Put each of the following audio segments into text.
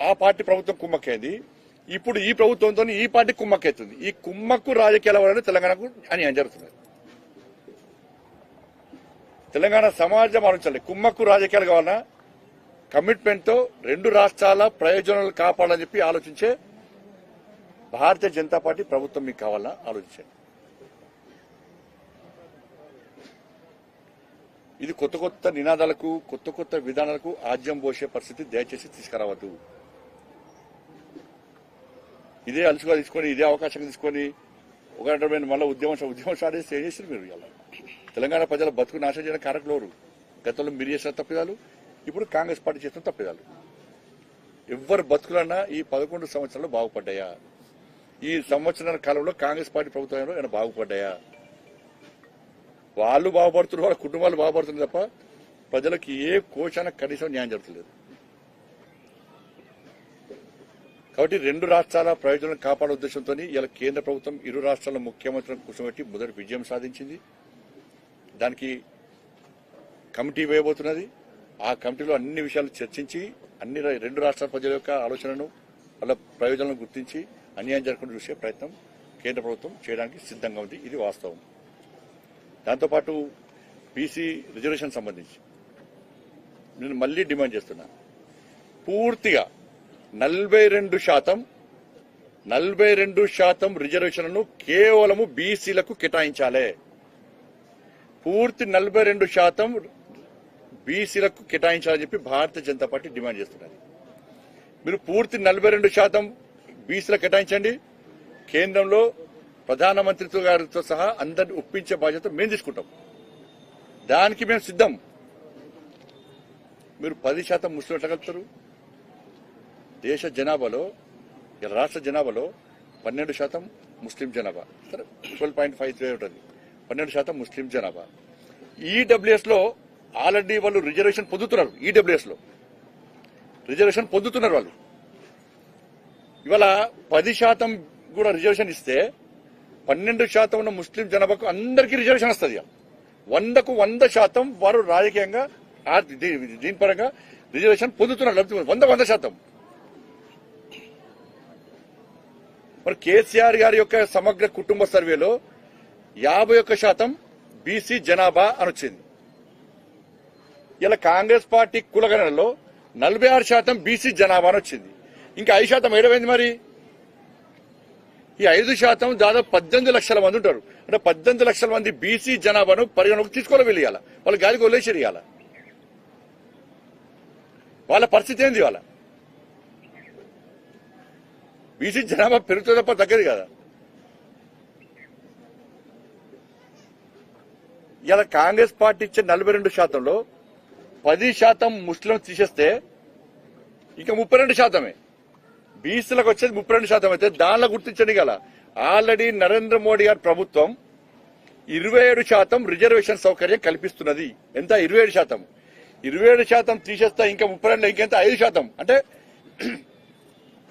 ఆ పార్టీ ప్రభుత్వం కుమ్మక్కైంది. ఇప్పుడు ఈ ప్రభుత్వంతో ఈ పార్టీ కుమ్మక్కైతుంది. ఈ కుమ్మక్కు రాజకీయాల వల్ల తెలంగాణకు అన్యాయం జరుగుతుంది. తెలంగాణ సమాజం ఆలోచించాలి. కుమ్మక్కు రాజకీయాలు కావాలన్నా కమిట్మెంట్ తో 2 రాష్ట్రాల ప్రయోజనాలు కాపాడాలని చెప్పి ఆలోచించే భారతీయ జనతా పార్టీ ప్రభుత్వం మీకు కావాలన్నా ఆలోచించండి. ఇది కొత్త కొత్త నినాదాలకు కొత్త కొత్త విధానాలకు ఆజ్యం పోసే పరిస్థితి దయచేసి తీసుకురావద్దు. ఇదే అలుసుగా తీసుకొని ఇదే అవకాశం తీసుకొని ఒక రకమైన మళ్ళీ ఉద్యమం స్టార్ట్ చేసి ఏం చేసింది మీరు? ఇలా తెలంగాణ ప్రజల బతుకు నాశనం చేయడం కారకులు ఎవరు? గతంలో మీరు చేసిన తప్పిదాలు, ఇప్పుడు కాంగ్రెస్ పార్టీ చేసిన తప్పిదాలు. ఎవ్వరు బతుకులన్నా ఈ 11 సంవత్సరాలు బాగుపడ్డాయా? ఈ సంవత్సరాల కాలంలో కాంగ్రెస్ పార్టీ ప్రభుత్వంలో ఏమైనా బాగుపడ్డాయా? వాళ్ళు బాగుపడుతున్నారు, వాళ్ళ కుటుంబాలు బాగుపడుతున్నారు తప్ప ప్రజలకు ఏ కోశాన కనీసం న్యాయం జరుగుతలేదు. కాబట్టి 2 రాష్ట్రాల ప్రయోజనాలను కాపాడే ఉద్దేశంతో ఇలా కేంద్ర ప్రభుత్వం 2 రాష్ట్రాల ముఖ్యమంత్రులను కూర్చోబెట్టి మొదటి విజయం సాధించింది. దానికి కమిటీ వేయబోతున్నది. ఆ కమిటీలో అన్ని విషయాలు చర్చించి అన్ని 2 రాష్ట్రాల ప్రజల యొక్క ఆలోచనను వాళ్ళ ప్రయోజనాలను గుర్తించి అన్యాయం జరగకుండా చూసే ప్రయత్నం కేంద్ర ప్రభుత్వం చేయడానికి సిద్ధంగా ఉంది. ఇది వాస్తవం. దాంతోపాటు బీసీ రిజర్వేషన్ సంబంధించి నేను మళ్లీ డిమాండ్ చేస్తున్నా. పూర్తిగా 42% రిజర్వేషన్లను కేవలము బీసీలకు కేటాయించాలి. పూర్తి 42% బీసీలకు కేటాయించాలని చెప్పి భారతీయ జనతా పార్టీ డిమాండ్ చేస్తున్నది. మీరు పూర్తి 42% బీసీలకు కేటాయించండి. కేంద్రంలో ప్రధానమంత్రితో గారితో సహా అందరిని ఒప్పించే బాధ్యత మేము తీసుకుంటాం. దానికి మేము సిద్ధం. మీరు 10% ముస్లిం ఎట్లా కలుపుతారు? దేశ జనాభాలో రాష్ట్ర జనాభాలో 12% ముస్లిం జనాభా, సరే 12.53 ఉంటుంది. 12% ముస్లిం జనాభా. ఈడబ్ల్యూఎస్ లో ఆల్రెడీ వాళ్ళు రిజర్వేషన్ పొందుతున్నారు. ఈడబ్ల్యూఎస్ లో రిజర్వేషన్ పొందుతున్నారు వాళ్ళు. ఇవాళ 10% కూడా రిజర్వేషన్ ఇస్తే 12% ఉన్న ముస్లిం జనాభాకు అందరికీ రిజర్వేషన్ వస్తుంది. 100కు 100% వారు రాజకీయంగా దీని పరంగా రిజర్వేషన్ పొందుతున్నారు. 100%. మరి కేసీఆర్ గారి యొక్క సమగ్ర కుటుంబ సర్వేలో 51% బీసీ జనాభా అని వచ్చింది. ఇలా కాంగ్రెస్ పార్టీ కులగణనలో 46% బీసీ జనాభా అని వచ్చింది. ఇంకా 5% ఏడమైంది. మరి ఈ 5% దాదాపు 18 లక్షల మంది ఉంటారు. అంటే 18 లక్షల మంది బీసీ జనాభాను పరిగణలోకి తీసుకోవాలి. వెళ్ళియాల వాళ్ళు గాలికి వదిలేసి ఇవ్వాల. వాళ్ళ పరిస్థితి ఏంది? వాళ్ళ బీసీ జనాభా పెరుగుతుంది తప్ప తగ్గదు కదా. ఇలా కాంగ్రెస్ పార్టీ ఇచ్చే 42%లో 10% ముస్లిం తీసేస్తే ఇంకా 32%. బీసీలకు వచ్చేది 32% అయితే దానిలో గుర్తించండి గల ఆల్రెడీ నరేంద్ర మోడీ గారి ప్రభుత్వం 27% రిజర్వేషన్ సౌకర్యం కల్పిస్తున్నది. ఎంత? 27%. 27% తీసేస్తే ఇంకా 32 ఇంకెంత? 5%. అంటే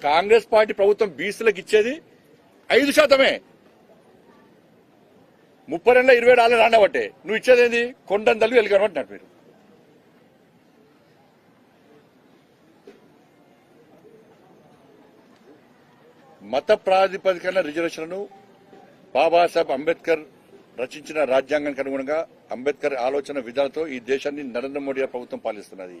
కాంగ్రెస్ పార్టీ ప్రభుత్వం బీసీలకు ఇచ్చేది 5%. 32లో 27 రాండబట్టే నువ్వు ఇచ్చేదేంది? కొండందలు వెలుగనబట్టినట్టు మీరు. మత ప్రాతిపదికన రిజర్వేషన్లను బాబాసాహెబ్ అంబేద్కర్ రచించిన రాజ్యాంగానికి అనుగుణంగా అంబేద్కర్ ఆలోచన విధానంతో ఈ దేశాన్ని నరేంద్ర మోడీ ప్రభుత్వం పాలిస్తున్నది.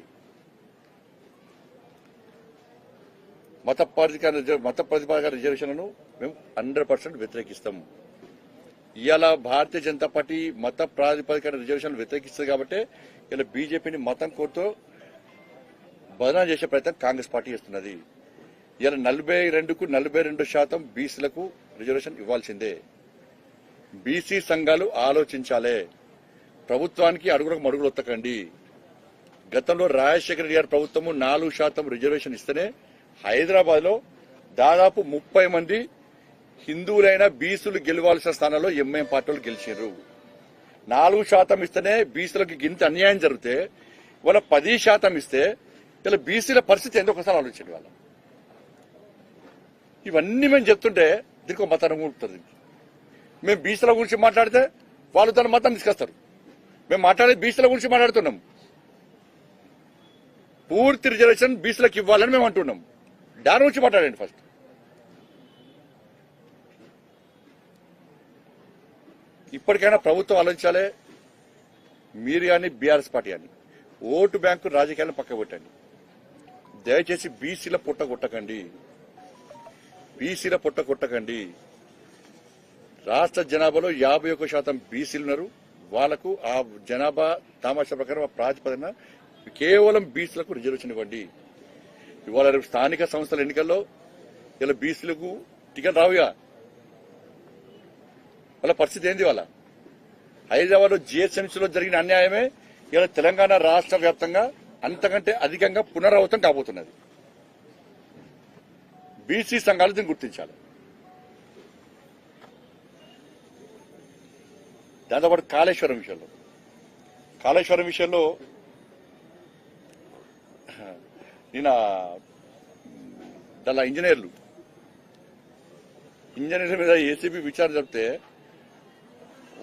మత ప్రాతిపదిక రిజర్వేషన్లను మేము 100% వ్యతిరేకిస్తాం. ఇవాళ భారతీయ జనతా పార్టీ మత ప్రాతిపదిక రిజర్వేషన్ వ్యతిరేకిస్తుంది కాబట్టి ఇలా బీజేపీని మతం కోరుతో బదనాం చేసే ప్రయత్నం కాంగ్రెస్ పార్టీ చేస్తున్నది. ఇలా 42కు 42% బీసీలకు రిజర్వేషన్ ఇవ్వాల్సిందే. బీసీ సంఘాలు ఆలోచించాలే. ప్రభుత్వానికి అడుగులకు మడుగులు ఒత్తకండి. గతంలో రాజశేఖర రెడ్డి గారి ప్రభుత్వము 4% రిజర్వేషన్ ఇస్తేనే హైదరాబాద్ లో దాదాపు 30 మంది హిందువులైన బీసీలు గెలవాల్సిన స్థానాల్లో ఎంఐఎం పార్టీలు గెలిచారు. 4% ఇస్తేనే బీసీలకు గింత అన్యాయం జరిగితే వాళ్ళ 10% ఇస్తే ఇలా బీసీల పరిస్థితి ఎందుకు ఒకసారి ఆలోచించండి. వాళ్ళ ఇవన్నీ మేము చెప్తుంటే దీనికి ఒక మతాన్ని ఊపుతుంది. మేము బీసీల గురించి మాట్లాడితే వాళ్ళు తన మతాన్ని తీసుకొస్తారు. మేము మాట్లాడేది బీసీల గురించి మాట్లాడుతున్నాం. పూర్తి రిజర్వేషన్ బీసీలకు ఇవ్వాలని మేము అంటున్నాం. దాని గురించి మాట్లాడండి ఫస్ట్. ఇప్పటికైనా ప్రభుత్వం ఆలోచించాలి. మీరు కానీ బీఆర్ఎస్ పార్టీ అని ఓటు బ్యాంకు రాజకీయాలను పక్క పెట్టండి. దయచేసి బీసీల పుట్ట కొట్టకండి. బీసీల పుట్ట కొట్టకండి. రాష్ట్ర జనాభాలో 51% బీసీలు ఉన్నారు. వాళ్లకు ఆ జనాభా తామాషా ప్రకారం ఆ ప్రాతిపదికన కేవలం బీసీలకు రిజర్వేషన్ ఇవ్వండి. ఇవాళ రేపు స్థానిక సంస్థల ఎన్నికల్లో ఇలా బీసీలకు టికెట్ రావుగా. వాళ్ళ పరిస్థితి ఏంది? వాళ్ళ హైదరాబాద్ లో జిహెచ్ఎంసీలో జరిగిన అన్యాయమే ఇలా తెలంగాణ రాష్ట్ర వ్యాప్తంగా అంతకంటే అధికంగా పునరావృతం కాబోతున్నది. బీసీ సంఘాలు దీన్ని గుర్తించాలి. దాంతోపాటు కాళేశ్వరం విషయంలో నిన్న దాని ఇంజనీర్ల మీద ఏసీబీ విచారణ జరిపితే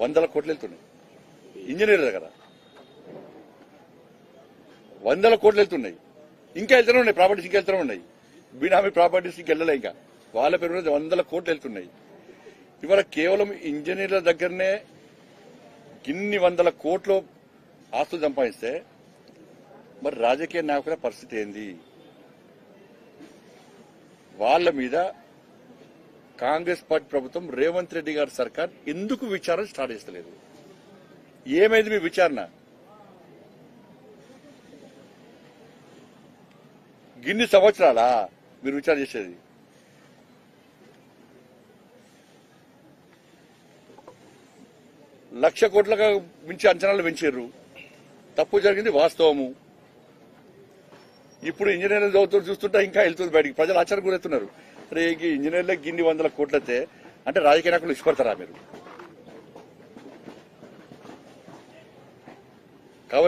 100 కోట్లు వెళ్తున్నాయి. ఇంజనీర్ల దగ్గర 100 కోట్లు వెళ్తున్నాయి. ఇంకా వెళ్తూనే ఉన్నాయి. ప్రాపర్టీస్ ఇంకా వెళ్తూనే ఉన్నాయి. బినామీ ప్రాపర్టీస్ ఇంకా వెళ్ళలే. ఇంకా వాళ్ళ పేరు మీద 100 కోట్లు వెళ్తున్నాయి. ఇవాళ కేవలం ఇంజనీర్ల దగ్గరనే ఇన్ని 100 కోట్లు ఆస్తులు సంపాదిస్తే మరి రాజకీయ నాయకుల పరిస్థితి ఏంది? వాళ్ళ మీద కాంగ్రెస్ పార్టీ ప్రభుత్వం రేవంత్ రెడ్డి గారి సర్కార్ ఎందుకు విచారణ స్టార్ట్ చేస్తలేదు? ఏమైంది మీ విచారణ? గిన్ని సంవత్సరాలా మీరు విచారణ చేసేది? లక్ష కోట్లకు మించి అంచనాలు పెంచారు. తప్పు జరిగింది వాస్తవము. ఇప్పుడు ఇంజనీర్లు చదువుతూ చూస్తుంటే ఇంకా వెళ్తుంది బయటికి. ప్రజలు ఆశ్చర్యం గురవుతున్నారు. అరే ఇంజనీర్లకు గిన్ని 100 కోట్లయితే అంటే రాజకీయ నాయకులు ఇష్టపడతారా మీరు?